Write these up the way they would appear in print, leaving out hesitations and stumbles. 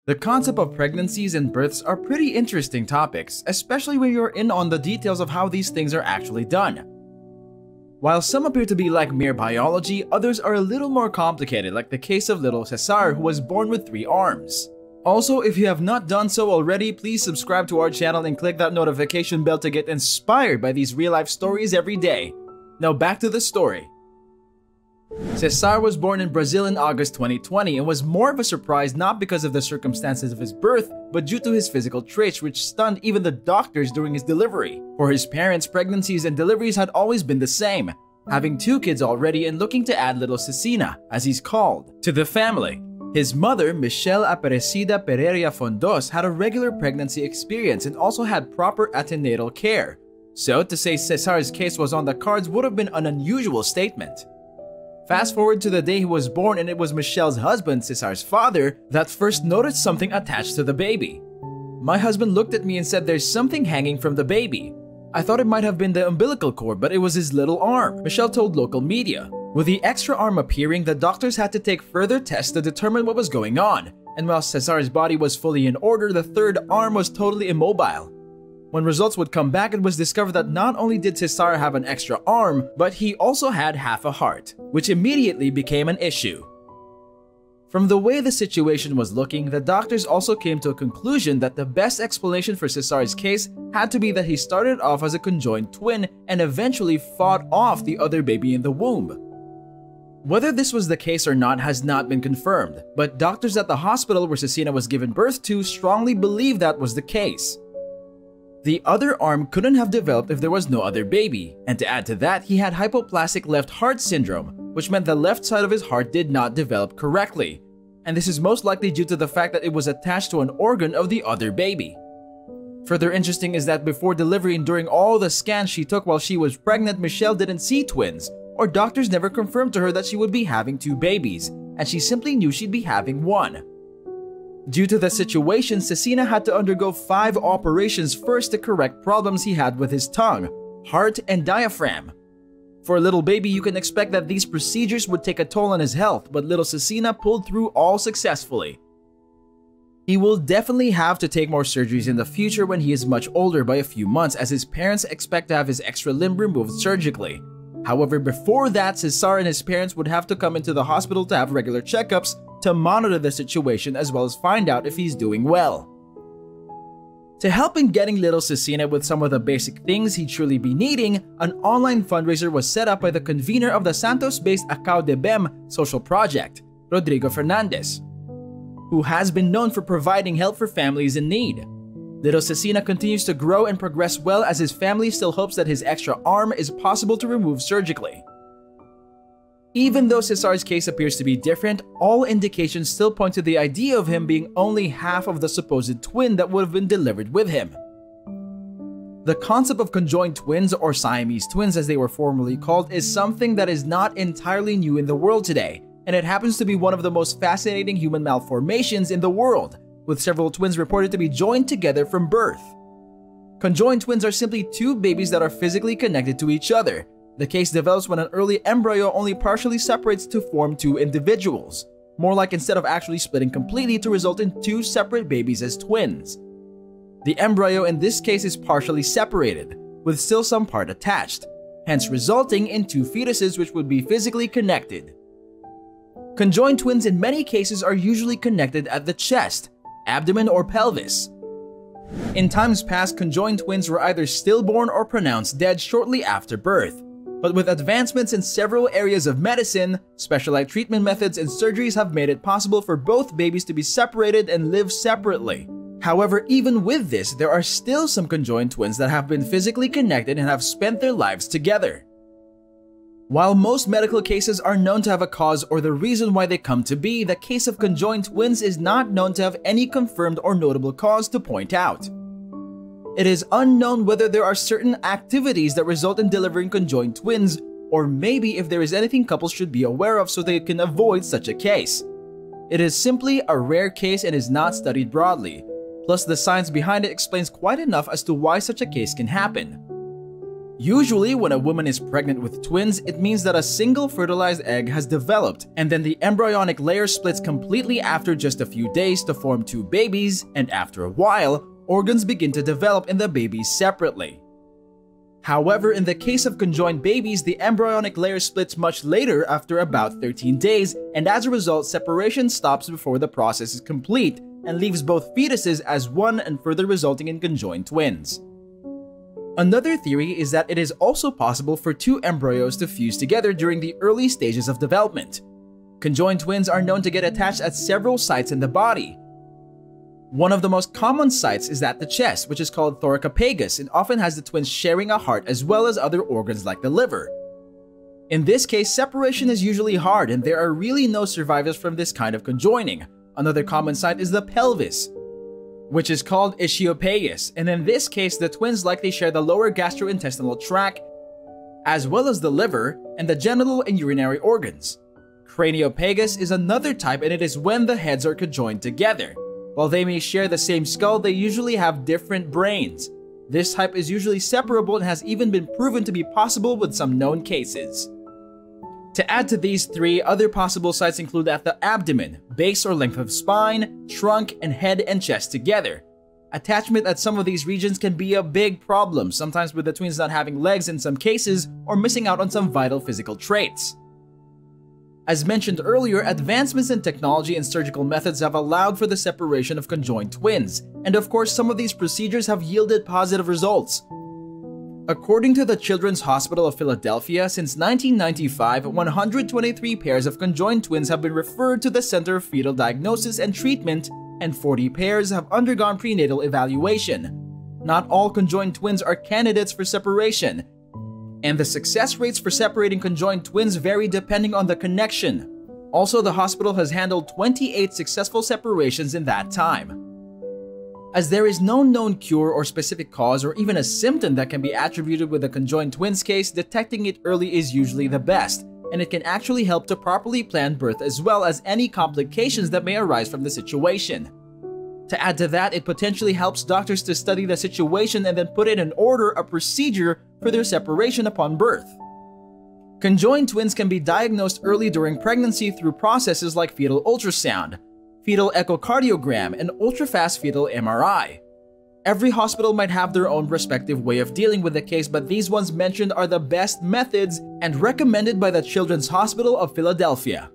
The concept of pregnancies and births are pretty interesting topics, especially when you're in on the details of how these things are actually done. While some appear to be like mere biology, others are a little more complicated, like the case of little Cesar, who was born with 3 arms. Also, if you have not done so already, please subscribe to our channel and click that notification bell to get inspired by these real-life stories every day. Now back to the story. Cesar was born in Brazil in August 2020 and was more of a surprise not because of the circumstances of his birth, but due to his physical traits which stunned even the doctors during his delivery. For his parents, pregnancies and deliveries had always been the same, having 2 kids already and looking to add little Cesinha, as he's called, to the family. His mother, Michelle Aparecida Periera Fondos, had a regular pregnancy experience and also had proper antenatal care. So to say Cesar's case was on the cards would have been an unusual statement. Fast forward to the day he was born, and it was Michelle's husband, Cesar's father, that first noticed something attached to the baby. My husband looked at me and said there's something hanging from the baby. I thought it might have been the umbilical cord, but it was his little arm, Michelle told local media. With the extra arm appearing, the doctors had to take further tests to determine what was going on, and while Cesar's body was fully in order, the 3rd arm was totally immobile. When results would come back, it was discovered that not only did Cesar have an extra arm, but he also had half a heart, which immediately became an issue. From the way the situation was looking, the doctors also came to a conclusion that the best explanation for Cesar's case had to be that he started off as a conjoined twin and eventually fought off the other baby in the womb. Whether this was the case or not has not been confirmed, but doctors at the hospital where Cesinha was given birth to strongly believe that was the case. The other arm couldn't have developed if there was no other baby, and to add to that, he had hypoplastic left heart syndrome, which meant the left side of his heart did not develop correctly, and this is most likely due to the fact that it was attached to an organ of the other baby. Further interesting is that before delivery and during all the scans she took while she was pregnant, Michelle didn't see twins, or doctors never confirmed to her that she would be having 2 babies, and she simply knew she'd be having 1. Due to the situation, Cesinha had to undergo 5 operations first to correct problems he had with his tongue, heart, and diaphragm. For a little baby, you can expect that these procedures would take a toll on his health, but little Cesinha pulled through all successfully. He will definitely have to take more surgeries in the future when he is much older by a few months, as his parents expect to have his extra limb removed surgically. However, before that, Cesar and his parents would have to come into the hospital to have regular checkups to monitor the situation as well as find out if he's doing well. To help in getting little Cesinha with some of the basic things he'd truly be needing, an online fundraiser was set up by the convener of the Santos-based Acau de Bem social project, Rodrigo Fernandez, who has been known for providing help for families in need. Little Cesinha continues to grow and progress well, as his family still hopes that his extra arm is possible to remove surgically. Even though Cesar's case appears to be different, all indications still point to the idea of him being only half of the supposed twin that would have been delivered with him. The concept of conjoined twins, or Siamese twins as they were formerly called, is something that is not entirely new in the world today, and it happens to be one of the most fascinating human malformations in the world, with several twins reported to be joined together from birth. Conjoined twins are simply 2 babies that are physically connected to each other. The case develops when an early embryo only partially separates to form 2 individuals, more like instead of actually splitting completely to result in 2 separate babies as twins. The embryo in this case is partially separated, with still some part attached, hence resulting in 2 fetuses which would be physically connected. Conjoined twins in many cases are usually connected at the chest, abdomen, or pelvis. In times past, conjoined twins were either stillborn or pronounced dead shortly after birth. But with advancements in several areas of medicine, specialized treatment methods and surgeries have made it possible for both babies to be separated and live separately. However, even with this, there are still some conjoined twins that have been physically connected and have spent their lives together. While most medical cases are known to have a cause or the reason why they come to be, the case of conjoined twins is not known to have any confirmed or notable cause to point out. It is unknown whether there are certain activities that result in delivering conjoined twins, or maybe if there is anything couples should be aware of so they can avoid such a case. It is simply a rare case and is not studied broadly, plus the science behind it explains quite enough as to why such a case can happen. Usually, when a woman is pregnant with twins, it means that a single fertilized egg has developed, and then the embryonic layer splits completely after just a few days to form two babies, and after a while, organs begin to develop in the babies separately. However, in the case of conjoined babies, the embryonic layer splits much later after about 13 days, and as a result, separation stops before the process is complete and leaves both fetuses as one and further resulting in conjoined twins. Another theory is that it is also possible for two embryos to fuse together during the early stages of development. Conjoined twins are known to get attached at several sites in the body. One of the most common sites is at the chest, which is called thoracopagus, and often has the twins sharing a heart as well as other organs like the liver. In this case, separation is usually hard, and there are really no survivors from this kind of conjoining. Another common site is the pelvis, which is called ischiopagus, and in this case, the twins likely share the lower gastrointestinal tract, as well as the liver and the genital and urinary organs. Craniopagus is another type, and it is when the heads are conjoined together. While they may share the same skull, they usually have different brains. This type is usually separable and has even been proven to be possible with some known cases. To add to these three, other possible sites include at the abdomen, base or length of spine, trunk, and head and chest together. Attachment at some of these regions can be a big problem, sometimes with the twins not having legs in some cases or missing out on some vital physical traits. As mentioned earlier, advancements in technology and surgical methods have allowed for the separation of conjoined twins, and of course some of these procedures have yielded positive results. According to the Children's Hospital of Philadelphia, since 1995, 123 pairs of conjoined twins have been referred to the Center of Fetal Diagnosis and Treatment, and 40 pairs have undergone prenatal evaluation. Not all conjoined twins are candidates for separation, and the success rates for separating conjoined twins vary depending on the connection. Also, the hospital has handled 28 successful separations in that time. As there is no known cure or specific cause or even a symptom that can be attributed with a conjoined twins case, detecting it early is usually the best, and it can actually help to properly plan birth as well as any complications that may arise from the situation. To add to that, it potentially helps doctors to study the situation and then put in order a procedure for their separation upon birth. Conjoined twins can be diagnosed early during pregnancy through processes like fetal ultrasound, fetal echocardiogram, and ultrafast fetal MRI. Every hospital might have their own respective way of dealing with the case, but these ones mentioned are the best methods and recommended by the Children's Hospital of Philadelphia.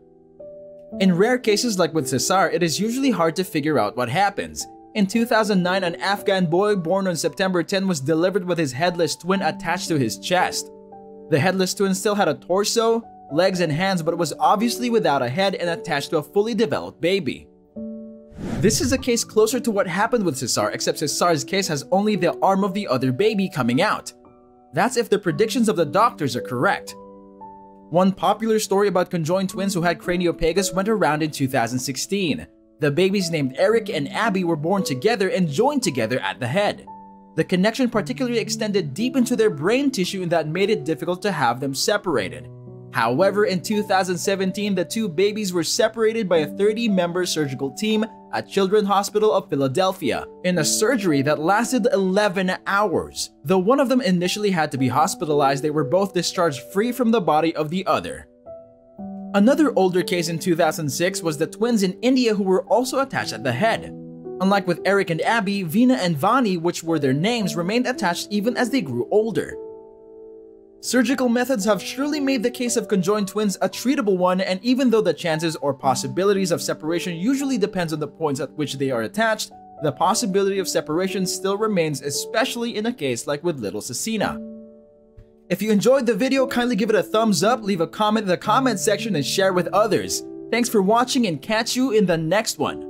In rare cases like with Cesar, it is usually hard to figure out what happens. In 2009, an Afghan boy born on September 10 was delivered with his headless twin attached to his chest. The headless twin still had a torso, legs, and hands, but was obviously without a head and attached to a fully developed baby. This is a case closer to what happened with Cesar, except Cesar's case has only the arm of the other baby coming out. That's if the predictions of the doctors are correct. One popular story about conjoined twins who had craniopagus went around in 2016. The babies named Eric and Abby were born together and joined together at the head. The connection particularly extended deep into their brain tissue and that made it difficult to have them separated. However, in 2017, the two babies were separated by a 30-member surgical team at Children's Hospital of Philadelphia in a surgery that lasted 11 hours. Though one of them initially had to be hospitalized, they were both discharged free from the body of the other. Another older case in 2006 was the twins in India who were also attached at the head. Unlike with Eric and Abby, Veena and Vani, which were their names, remained attached even as they grew older. Surgical methods have surely made the case of conjoined twins a treatable one, and even though the chances or possibilities of separation usually depends on the points at which they are attached, the possibility of separation still remains, especially in a case like with little Cesinha. If you enjoyed the video, kindly give it a thumbs up, leave a comment in the comment section, and share with others. Thanks for watching and catch you in the next one.